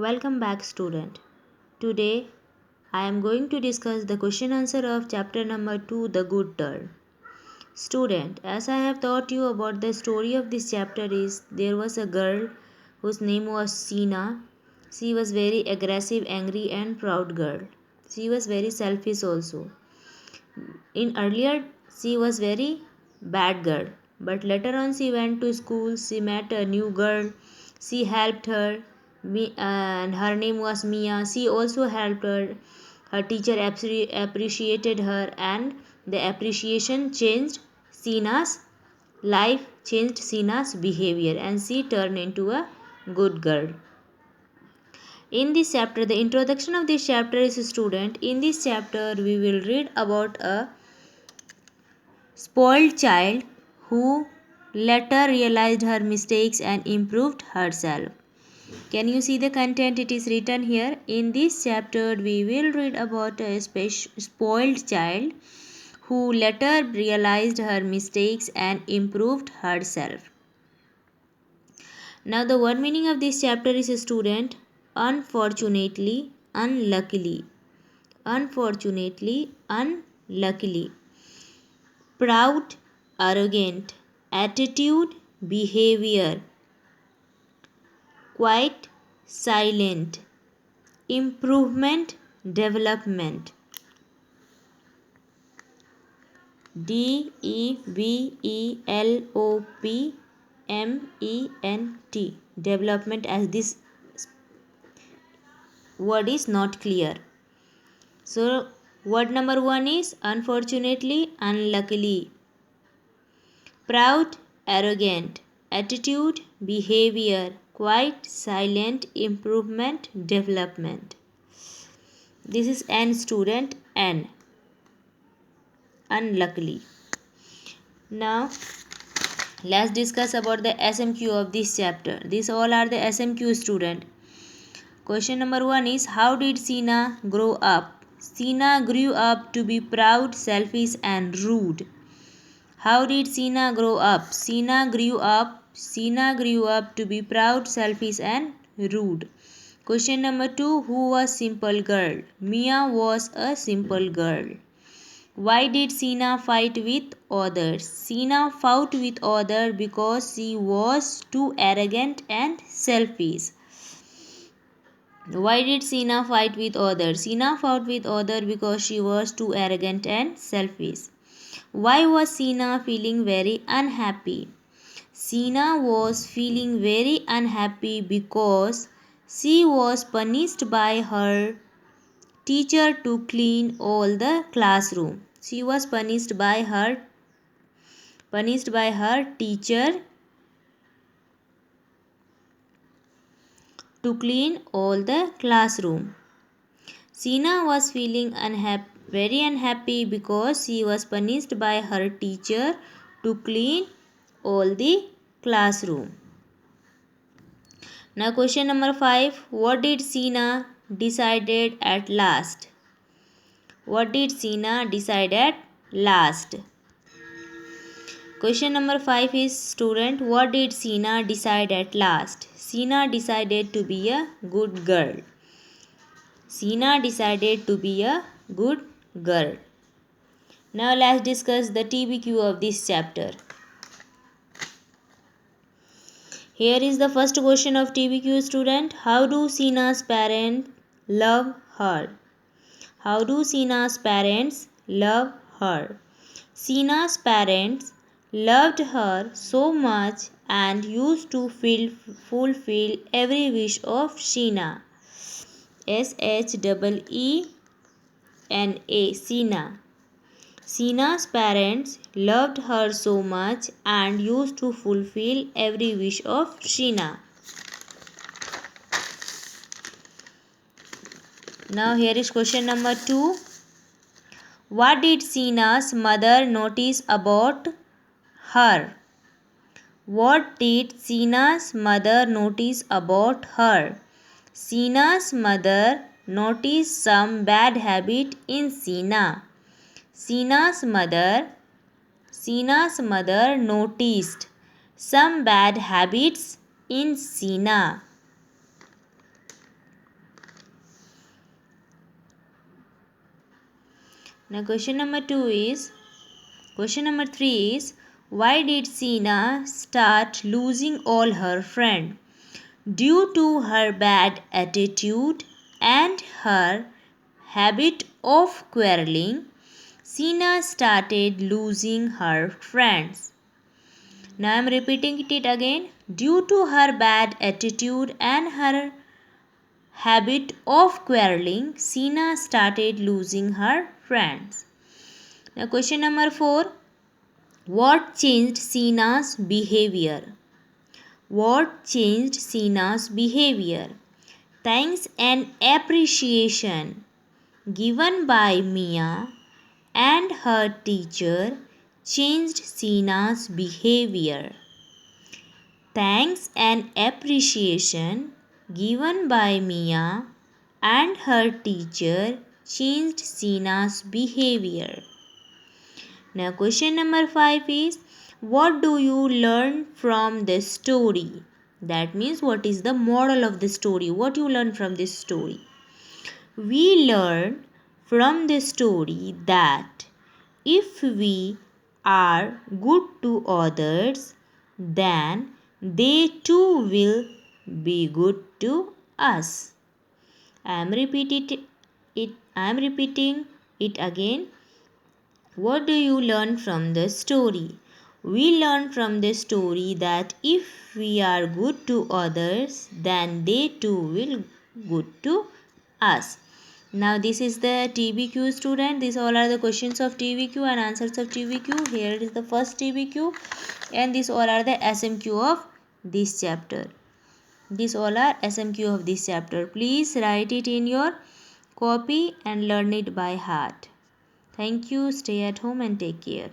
Welcome back, student. Today I am going to discuss the question answer of chapter number 2, The Good Turn. Student, as I have taught you about the story of this chapter is there was a girl whose name was Sina. She was very aggressive, angry and proud girl. She was very selfish also. In earlier she was very bad girl, but later on she went to school, she met a new girl, she helped her, and her name was Mia. She also helped her. Her teacher appreciated her, and the appreciation changed Sina's life, changed Sina's behavior, and she turned into a good girl. In this chapter, the introduction of this chapter is student. In this chapter, we will read about a spoiled child who later realized her mistakes and improved herself. Can you see the content? It is written here. In this chapter, we will read about a spoiled child who later realized her mistakes and improved herself. Now, the word meaning of this chapter is student. Unfortunately, unluckily. Unfortunately, unluckily. Proud, arrogant. Attitude, behavior. Quite, silent. Improvement, development. DEVELOPment. Development, as this word is not clear. So, word number 1 is unfortunately, unluckily. Proud, arrogant. Attitude, behavior. Quite, silent. Improvement, development. This is N, student. N. Unluckily. Now, let's discuss about the SMQ of this chapter. These all are the SMQ, student. Question number 1 is, how did Sina grow up? Sina grew up to be proud, selfish and rude. How did Sina grow up? Sina grew up to be proud, selfish and rude. Question number 2, who was simple girl? Mia was a simple girl. Why did Sina fight with others? Sina fought with others because she was too arrogant and selfish. Why did Sina fight with others? Sina fought with others because she was too arrogant and selfish. Why was Sina feeling very unhappy? Sina was feeling very unhappy because she was punished by her teacher to clean all the classroom. She was punished by her teacher to clean all the classroom. Sina was feeling very unhappy because she was punished by her teacher to clean all the classroom. Now question number 5. What did Sina decided at last? What did Sina decide at last? Question number 5 is, student, what did Sina decide at last? Sina decided to be a good girl. Sina decided to be a good girl. Now let's discuss the TBQ of this chapter. Here is the first question of TBQ, student. How do Sina's parents love her? How do Sina's parents love her? Sina's parents loved her so much and used to fulfill every wish of Sina. SHEENA. Sina. Sina's parents loved her so much and used to fulfill every wish of Sina. Now here is question number 2. What did Sina's mother notice about her? What did Sina's mother notice about her? Sina's mother noticed some bad habit in Sina. Sina's mother noticed some bad habits in Sina. Now question number 3 is why did Sina start losing all her friends? Due to her bad attitude and her habit of quarreling, Sina started losing her friends. Now I am repeating it again. Due to her bad attitude and her habit of quarreling, Sina started losing her friends. Now question number 4. What changed Sina's behavior? What changed Sina's behavior? Thanks and appreciation given by Mia and her teacher changed Sina's behavior. Thanks and appreciation given by Mia and her teacher changed Sina's behavior. Now question number 5 is what do you learn from this story? That means what is the moral of the story? What you learn from this story? We learn from the story that if we are good to others, then they too will be good to us. I am repeating it again. What do you learn from the story? We learn from the story that if we are good to others, then they too will good to us. Now this is the TBQ student. These all are the questions of TBQ and answers of TBQ. Here is the first TBQ and these all are the SMQ of this chapter. These all are SMQ of this chapter. Please write it in your copy and learn it by heart. Thank you. Stay at home and take care.